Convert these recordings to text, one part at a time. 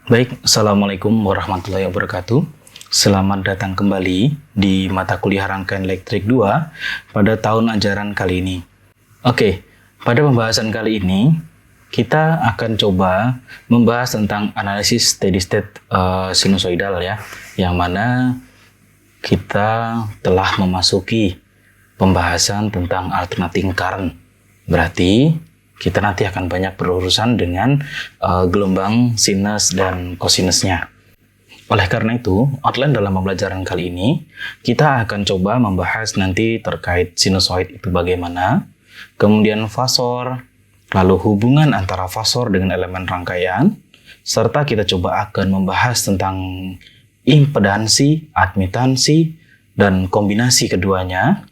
Baik, Assalamualaikum warahmatullahi wabarakatuh. Selamat datang kembali di mata kuliah rangkaian elektrik 2 pada tahun ajaran kali ini. Oke, pada pembahasan kali ini kita akan coba membahas tentang analisis steady state sinusoidal ya, yang mana kita telah memasuki pembahasan tentang alternating current. Berarti kita nanti akan banyak berurusan dengan gelombang sinus dan kosinusnya. Oleh karena itu, outline dalam pembelajaran kali ini, kita akan coba membahas nanti terkait sinusoid itu bagaimana, kemudian fasor, lalu hubungan antara fasor dengan elemen rangkaian, serta kita coba akan membahas tentang impedansi, admitansi, dan kombinasi keduanya.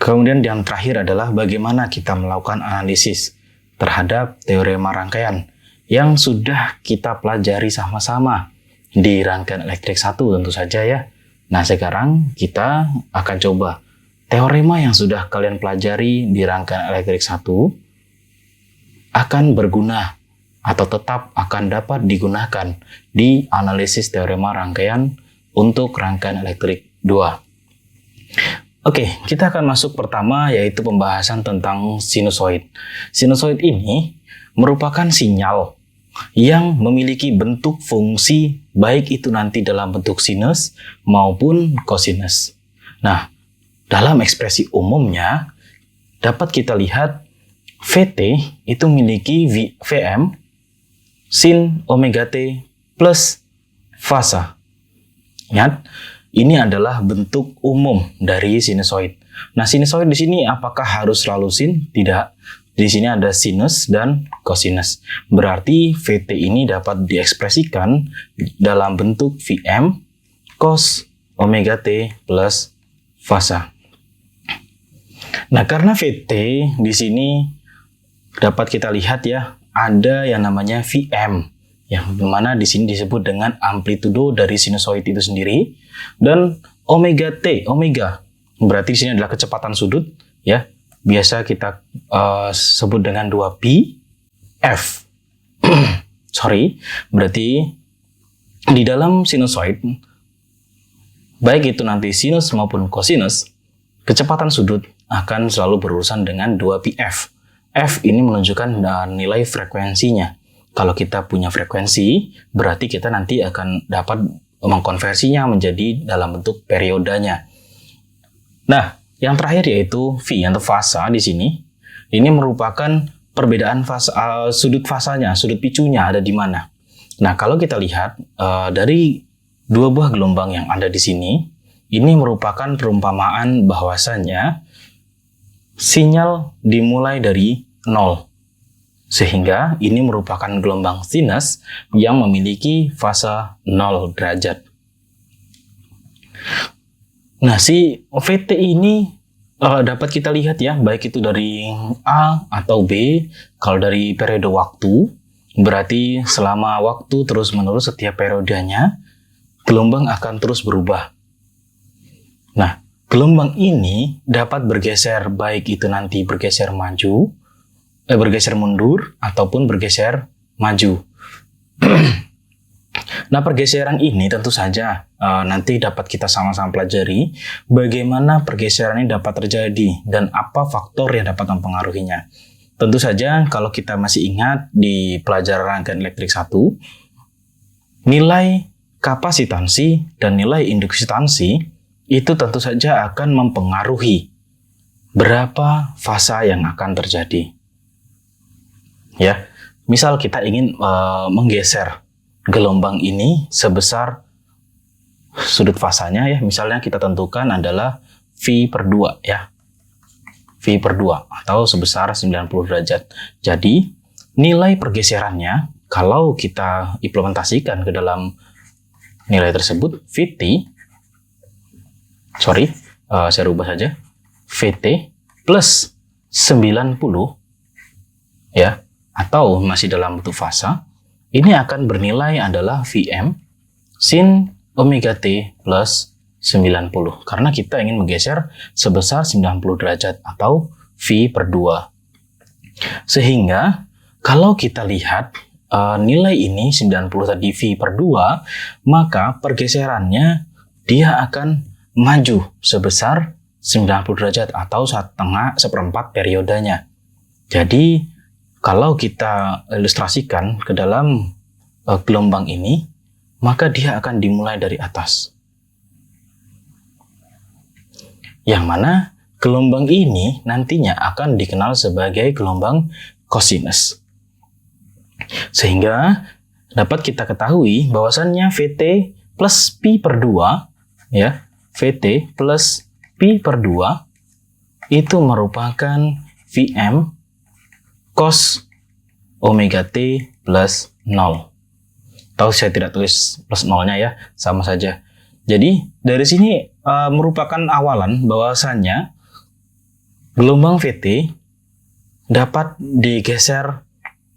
Kemudian yang terakhir adalah bagaimana kita melakukan analisis terhadap teorema rangkaian yang sudah kita pelajari sama-sama di rangkaian elektrik 1 tentu saja ya. Nah sekarang kita akan coba teorema yang sudah kalian pelajari di rangkaian elektrik 1 akan berguna atau tetap akan dapat digunakan di analisis teorema rangkaian untuk rangkaian elektrik 2. Oke, kita akan masuk pertama yaitu pembahasan tentang sinusoid. Sinusoid ini merupakan sinyal yang memiliki bentuk fungsi baik itu nanti dalam bentuk sinus maupun kosinus. Nah, dalam ekspresi umumnya dapat kita lihat Vt itu memiliki Vm sin omega T plus fasa. Ingat, ini adalah bentuk umum dari sinusoid. Nah, sinusoid di sini apakah harus selalu sin? Tidak. Di sini ada sinus dan kosinus. Berarti Vt ini dapat diekspresikan dalam bentuk Vm cos omega T plus fasa. Nah, karena Vt di sini dapat kita lihat ya, ada yang namanya Vm, yang dimana di sini disebut dengan amplitudo dari sinusoid itu sendiri, dan omega T, omega berarti di sini adalah kecepatan sudut ya, biasa kita sebut dengan 2pi f. Berarti di dalam sinusoid baik itu nanti sinus maupun kosinus, kecepatan sudut akan selalu berurusan dengan 2pi f. F ini menunjukkan nilai frekuensinya. Kalau kita punya frekuensi, berarti kita nanti akan dapat mengkonversinya menjadi dalam bentuk periodanya. Nah, yang terakhir yaitu V atau fasa di sini. Ini merupakan perbedaan fasa, sudut fasanya, sudut picunya ada di mana. Nah, kalau kita lihat dari dua buah gelombang yang ada di sini, ini merupakan perumpamaan bahwasanya sinyal dimulai dari 0. Sehingga ini merupakan gelombang sinus yang memiliki fasa 0 derajat. Nah, si Vt ini dapat kita lihat ya, baik itu dari A atau B. Kalau dari periode waktu, berarti selama waktu terus-menerus setiap periodenya, gelombang akan terus berubah. Nah, gelombang ini dapat bergeser, baik itu nanti bergeser maju, bergeser mundur ataupun bergeser maju. Nah, pergeseran ini tentu saja nanti dapat kita sama-sama pelajari bagaimana pergeseran ini dapat terjadi dan apa faktor yang dapat mempengaruhinya. Tentu saja kalau kita masih ingat di pelajaran rangkaian elektrik 1, nilai kapasitansi dan nilai induksitansi itu tentu saja akan mempengaruhi berapa fasa yang akan terjadi. Ya, misal kita ingin menggeser gelombang ini sebesar sudut fasanya ya, misalnya kita tentukan adalah V/2 ya, V/2 atau sebesar 90 derajat. Jadi nilai pergeserannya kalau kita implementasikan ke dalam nilai tersebut, saya rubah saja, Vt plus 90 ya, atau masih dalam bentuk fasa, ini akan bernilai adalah Vm sin omega T plus 90. Karena kita ingin menggeser sebesar 90 derajat atau V/2. Sehingga kalau kita lihat nilai ini 90 tadi V per 2, maka pergeserannya dia akan maju sebesar 90 derajat atau seperempat periodenya. Jadi kalau kita ilustrasikan ke dalam gelombang ini, maka dia akan dimulai dari atas. Yang mana gelombang ini nantinya akan dikenal sebagai gelombang cosinus. Sehingga dapat kita ketahui bahwasannya Vt plus Pi per 2, ya, Vt plus Pi per 2 itu merupakan Vm cos omega T plus 0. Tahu saya tidak tulis plus 0-nya ya, sama saja. Jadi dari sini merupakan awalan bahwasannya gelombang Vt dapat digeser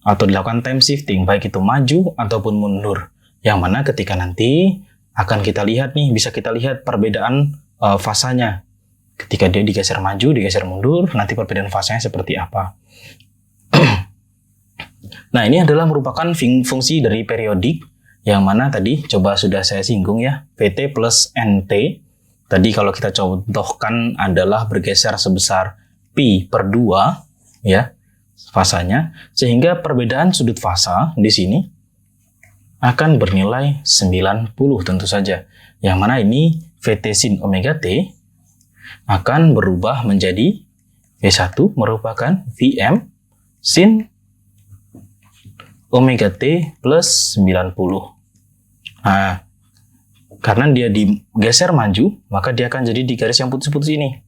atau dilakukan time shifting, baik itu maju ataupun mundur. Yang mana ketika nanti akan kita lihat nih, bisa kita lihat perbedaan fasanya. Ketika dia digeser maju, digeser mundur, nanti perbedaan fasanya seperti apa. Nah, ini adalah merupakan fungsi dari periodik, yang mana tadi coba sudah saya singgung ya, Vt plus Nt. Tadi kalau kita contohkan adalah bergeser sebesar Pi per 2, ya, fasanya. Sehingga perbedaan sudut fasa di sini akan bernilai 90 tentu saja. Yang mana ini Vt sin omega T akan berubah menjadi V1 merupakan Vm sin omega T plus 90. Nah, karena dia digeser maju, maka dia akan jadi di garis yang putus-putus ini.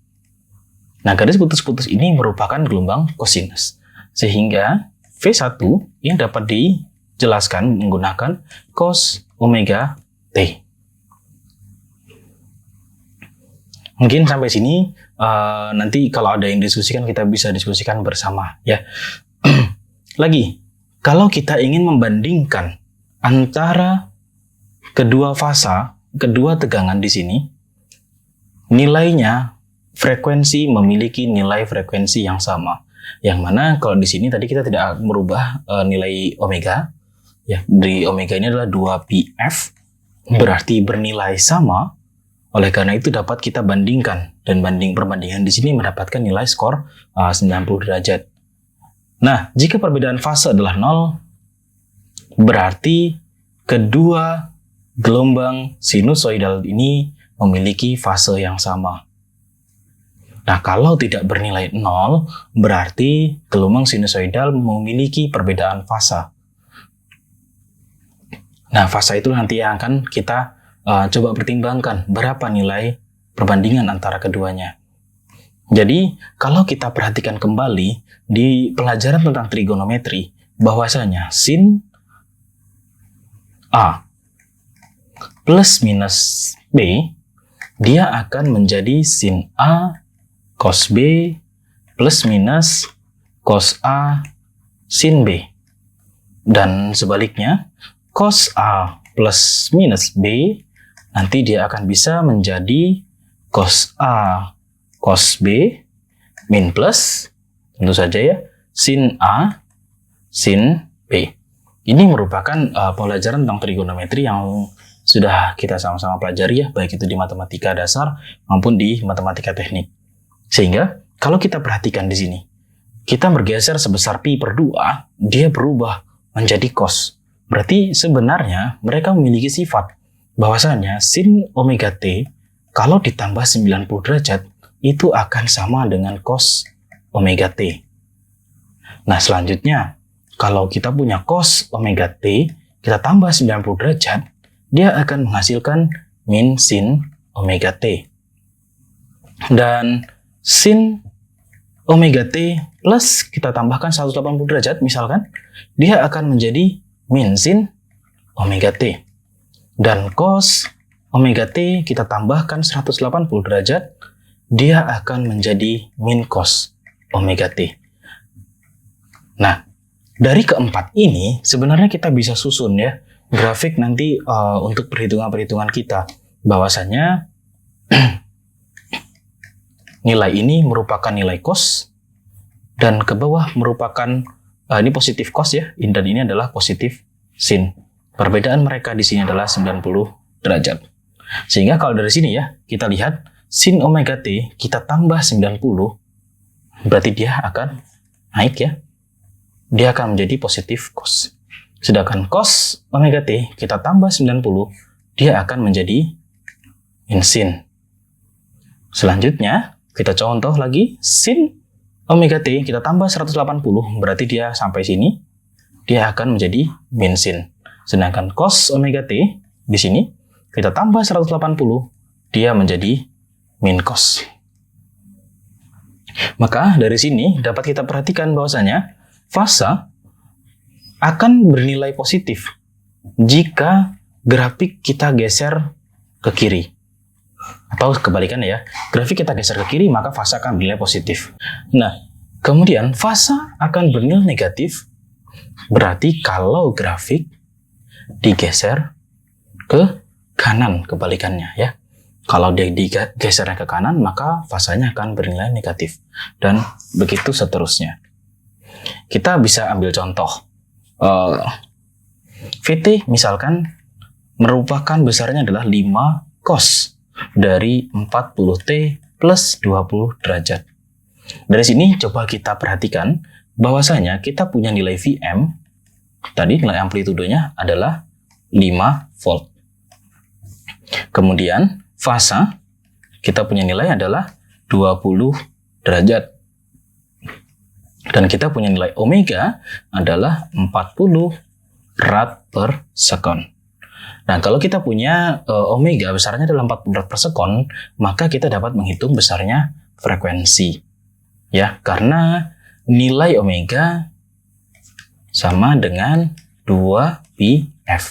Nah, garis putus-putus ini merupakan gelombang cosinus. Sehingga V1 ini dapat dijelaskan menggunakan cos omega T. Mungkin sampai sini, nanti kalau ada yang diskusikan, kita bisa diskusikan bersama, ya. Lagi, kalau kita ingin membandingkan antara kedua fasa, kedua tegangan di sini, nilainya frekuensi memiliki nilai frekuensi yang sama. Yang mana kalau di sini tadi kita tidak merubah nilai omega, ya, di omega ini adalah 2πf, berarti bernilai sama. Oleh karena itu dapat kita bandingkan, dan perbandingan di sini mendapatkan nilai skor 90 derajat. Nah, jika perbedaan fase adalah 0, berarti kedua gelombang sinusoidal ini memiliki fase yang sama. Nah, kalau tidak bernilai 0, berarti gelombang sinusoidal memiliki perbedaan fasa. Nah, fasa itu nanti yang akan kita coba pertimbangkan berapa nilai perbandingan antara keduanya. Jadi, kalau kita perhatikan kembali di pelajaran tentang trigonometri, bahwasanya sin A plus minus B, dia akan menjadi sin A cos B plus minus cos A sin B. Dan sebaliknya, cos A plus minus B, nanti dia akan bisa menjadi cos A cos B min plus, tentu saja ya, sin A sin B. Ini merupakan pelajaran tentang trigonometri yang sudah kita sama-sama pelajari ya, baik itu di matematika dasar maupun di matematika teknik. Sehingga kalau kita perhatikan di sini, kita bergeser sebesar pi per 2, dia berubah menjadi cos. Berarti sebenarnya mereka memiliki sifat bahwasanya sin omega T kalau ditambah 90 derajat itu akan sama dengan cos omega T. Nah, selanjutnya kalau kita punya cos omega T, kita tambah 90 derajat, dia akan menghasilkan min sin omega T. Dan sin omega T plus kita tambahkan 180 derajat misalkan, dia akan menjadi min sin omega T. Dan cos omega T kita tambahkan 180 derajat, dia akan menjadi min cos omega T. Nah, dari keempat ini sebenarnya kita bisa susun ya grafik nanti untuk perhitungan-perhitungan kita, bahwasanya nilai ini merupakan nilai cos dan ke bawah merupakan ini positif cos ya, dan ini adalah positif sin. Perbedaan mereka di sini adalah 90 derajat. Sehingga kalau dari sini ya, kita lihat sin omega t kita tambah 90, berarti dia akan naik ya. Dia akan menjadi positif cos. Sedangkan cos omega t kita tambah 90, dia akan menjadi min sin. Selanjutnya, kita contoh lagi, sin omega t kita tambah 180, berarti dia sampai sini, dia akan menjadi min sin. Sedangkan cos omega t di sini, kita tambah 180, dia menjadi min cos. Maka dari sini dapat kita perhatikan bahwasanya fasa akan bernilai positif jika grafik kita geser ke kiri. Atau kebalikannya ya, grafik kita geser ke kiri maka fasa akan bernilai positif. Nah, kemudian fasa akan bernilai negatif berarti kalau grafik digeser ke kanan, kebalikannya ya. Kalau dia digesernya ke kanan maka fasanya akan bernilai negatif dan begitu seterusnya. Kita bisa ambil contoh VT misalkan merupakan besarnya adalah 5 cos dari 40T plus 20 derajat. Dari sini coba kita perhatikan bahwasanya kita punya nilai Vm, tadi nilai amplitudenya adalah 5 volt. Kemudian fasa kita punya nilai adalah 20 derajat. Dan kita punya nilai omega adalah 40 rad per sekon. Nah, kalau kita punya omega besarnya adalah 40 rad per sekon, maka kita dapat menghitung besarnya frekuensi. Ya, karena nilai omega sama dengan 2πf.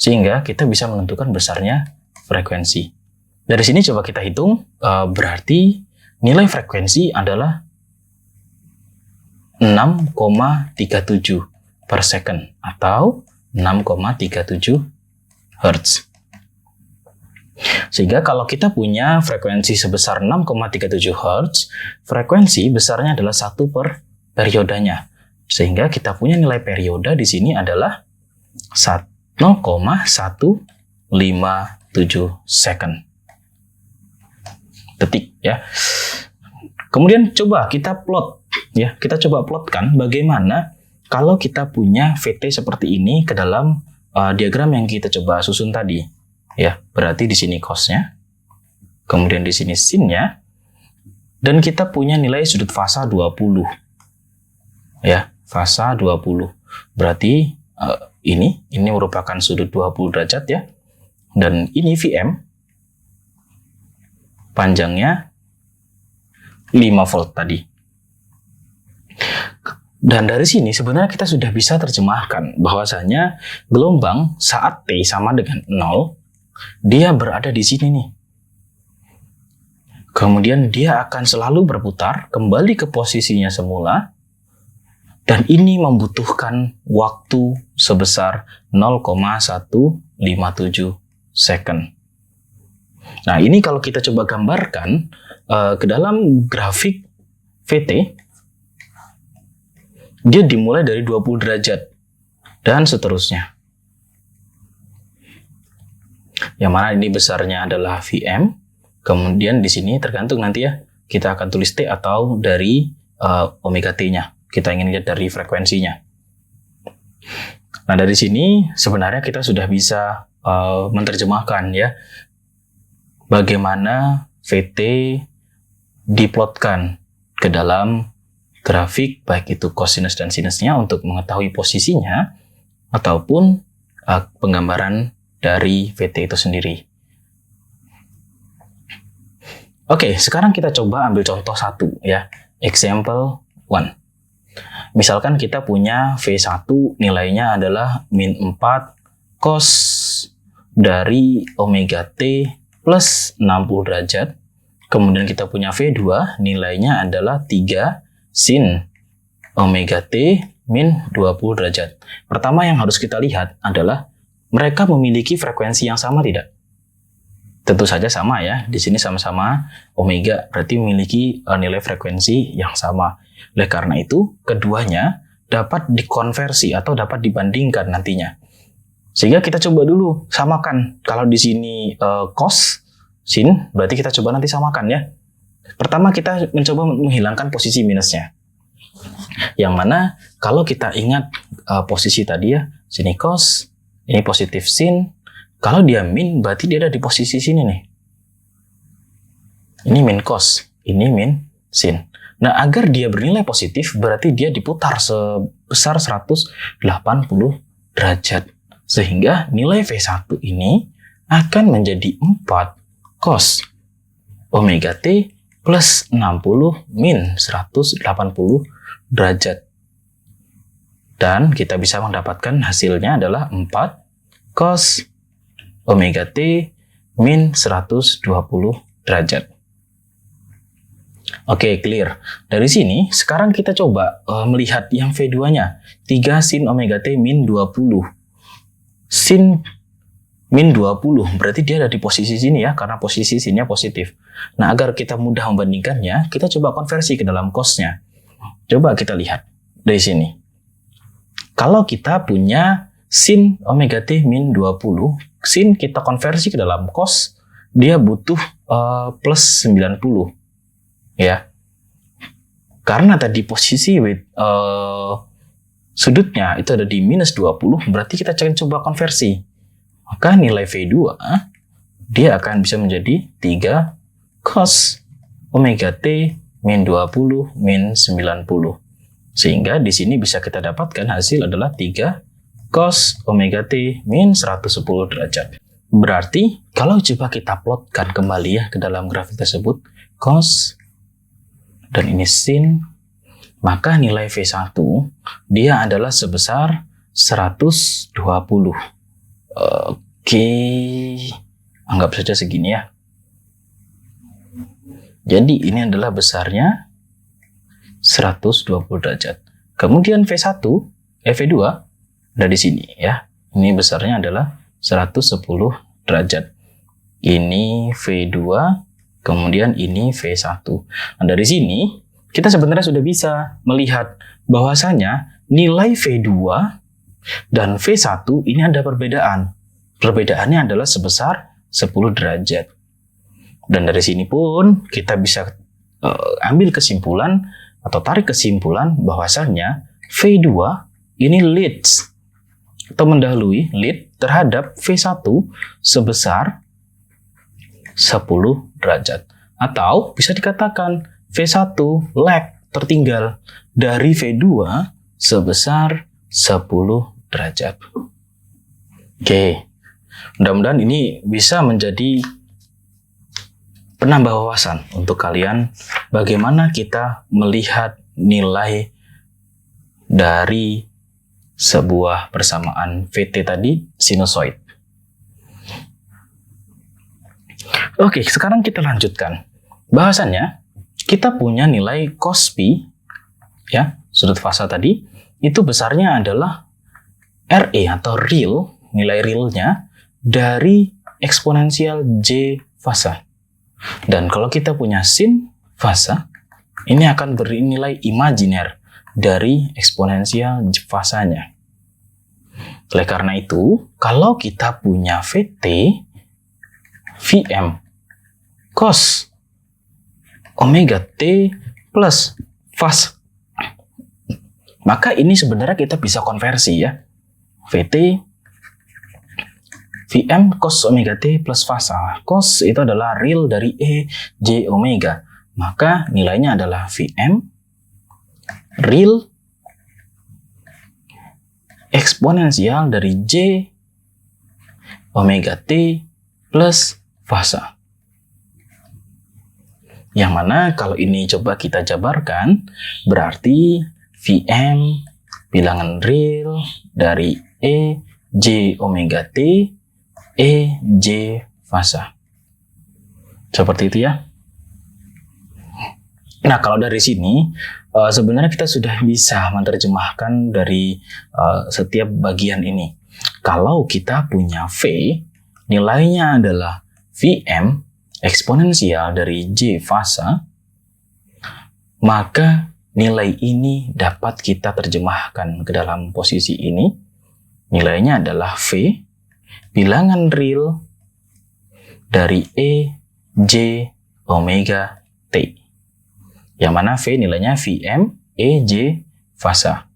Sehingga kita bisa menentukan besarnya frekuensi. Dari sini coba kita hitung, berarti nilai frekuensi adalah 6,37 per second atau 6,37 Hz. Sehingga kalau kita punya frekuensi sebesar 6,37 Hz, frekuensi besarnya adalah 1 per periodenya. Sehingga kita punya nilai perioda di sini adalah 0,157 second. Detik ya. Kemudian coba kita plot ya, kita coba plotkan bagaimana kalau kita punya VT seperti ini ke dalam diagram yang kita coba susun tadi. Ya, berarti di sini cosnya, kemudian di sini sinnya, dan kita punya nilai sudut fasa 20. Ya, fasa 20. Berarti ini merupakan sudut 20 derajat ya. Dan ini Vm panjangnya 5 volt tadi. Dan dari sini sebenarnya kita sudah bisa terjemahkan bahwasanya gelombang saat T sama dengan 0, dia berada di sini nih. Kemudian dia akan selalu berputar kembali ke posisinya semula, dan ini membutuhkan waktu sebesar 0,157 second. Nah, ini kalau kita coba gambarkan ke dalam grafik VT, dia dimulai dari 20 derajat dan seterusnya. Yang mana ini besarnya adalah Vm, kemudian di sini tergantung nanti ya, kita akan tulis T atau dari omega T-nya. Kita ingin lihat dari frekuensinya. Nah, dari sini sebenarnya kita sudah bisa menerjemahkan ya, bagaimana VT diplotkan ke dalam grafik, baik itu kosinus dan sinusnya untuk mengetahui posisinya, ataupun penggambaran dari VT itu sendiri. Oke, sekarang kita coba ambil contoh satu ya, example 1. Misalkan kita punya V1 nilainya adalah min 4 cos dari omega T plus 60 derajat. Kemudian kita punya V2 nilainya adalah 3 sin omega T min 20 derajat. Pertama yang harus kita lihat adalah mereka memiliki frekuensi yang sama tidak? Tentu saja sama ya. Di sini sama-sama omega, berarti memiliki nilai frekuensi yang sama. Oleh karena itu, keduanya dapat dikonversi atau dapat dibandingkan nantinya. Sehingga kita coba dulu samakan. Kalau di sini cos sin, berarti kita coba nanti samakan ya. Pertama kita mencoba menghilangkan posisi minusnya. Yang mana kalau kita ingat posisi tadi ya, sini cos, ini positif sin. Kalau dia min, berarti dia ada di posisi sini nih. Ini min cos, ini min sin. Nah, agar dia bernilai positif, berarti dia diputar sebesar 180 derajat. Sehingga nilai V1 ini akan menjadi 4 cos omega T plus 60 min 180 derajat. Dan kita bisa mendapatkan hasilnya adalah 4 cos omega T min 120 derajat. Oke, clear. Dari sini, sekarang kita coba melihat yang V2-nya. 3 sin omega T min 20. Sin min 20, berarti dia ada di posisi sini ya, karena posisi sinnya positif. Nah, agar kita mudah membandingkannya, kita coba konversi ke dalam cos-nya. Coba kita lihat dari sini. Kalau kita punya sin omega T min 20, sin kita konversi ke dalam cos, dia butuh plus 90. Ya, karena tadi posisi sudutnya itu ada di minus 20, berarti kita coba konversi. Maka nilai V2 dia akan bisa menjadi 3 cos omega T min 20 min 90. Sehingga di sini bisa kita dapatkan hasil adalah 3 cos omega T min 110 derajat. Berarti kalau coba kita plotkan kembali ya ke dalam grafik tersebut, cos dan ini sin, maka nilai V1 dia adalah sebesar 120. Oke, anggap saja segini ya. Jadi ini adalah besarnya 120 derajat. Kemudian V1, V2 ada di sini ya. Ini besarnya adalah 110 derajat. Ini V2, kemudian ini V1. Nah, dari sini kita sebenarnya sudah bisa melihat bahwasanya nilai V2 dan V1 ini ada perbedaan. Perbedaannya adalah sebesar 10 derajat. Dan dari sini pun kita bisa ambil kesimpulan atau tarik kesimpulan bahwasanya V2 ini leads atau mendahului lead terhadap V1 sebesar 10 derajat. Atau bisa dikatakan V1 lag tertinggal dari V2 sebesar 10 derajat. Oke, mudah-mudahan ini bisa menjadi penambah wawasan untuk kalian bagaimana kita melihat nilai dari sebuah persamaan VT tadi, sinusoid. Oke, sekarang kita lanjutkan. Bahasannya, kita punya nilai cos pi, ya, sudut fasa tadi, itu besarnya adalah RE atau real, nilai realnya, dari eksponensial J fasa. Dan kalau kita punya sin fasa, ini akan bernilai imajiner dari eksponensial J fasanya. Oleh karena itu, kalau kita punya VT, Vm cos omega T plus fas, maka ini sebenarnya kita bisa konversi ya. VT Vm cos omega T plus fasa. Cos itu adalah real dari E J omega. Maka nilainya adalah Vm real eksponensial dari J omega T plus fasa. Yang mana kalau ini coba kita jabarkan, berarti Vm bilangan real dari E J omega T E J fasa. Seperti itu ya. Nah, kalau dari sini sebenarnya kita sudah bisa menerjemahkan dari setiap bagian ini. Kalau kita punya V, nilainya adalah Vm eksponensial dari J fasa, maka nilai ini dapat kita terjemahkan ke dalam posisi ini. Nilainya adalah V bilangan real dari E, J, omega, T. Yang mana V nilainya Vm, E, J, fasa.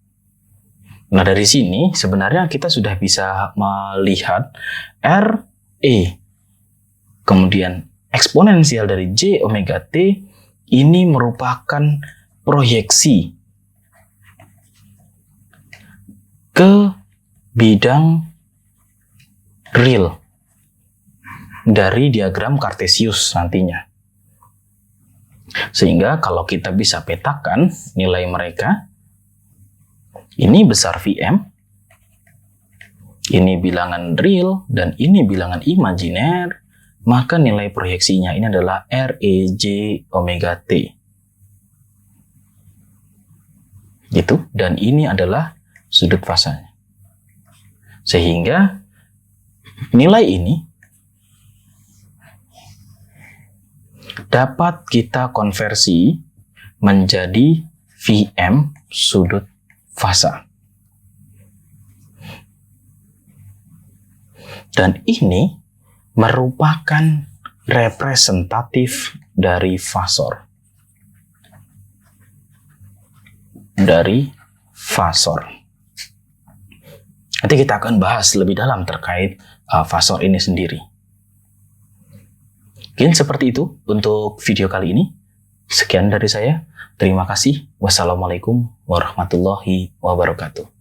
Nah, dari sini sebenarnya kita sudah bisa melihat R, E, kemudian eksponensial dari J, omega, T, ini merupakan proyeksi ke bidang real dari diagram Cartesius nantinya. Sehingga kalau kita bisa petakan nilai mereka, ini besar Vm, ini bilangan real, dan ini bilangan imajiner, maka nilai proyeksinya ini adalah R, E, J, omega, T. Gitu, dan ini adalah sudut fasanya. Sehingga nilai ini dapat kita konversi menjadi Vm sudut fasa. Dan ini merupakan representatif dari fasor. Nanti kita akan bahas lebih dalam terkait fasor ini sendiri. Mungkin seperti itu untuk video kali ini. Sekian dari saya. Terima kasih. Wassalamualaikum warahmatullahi wabarakatuh.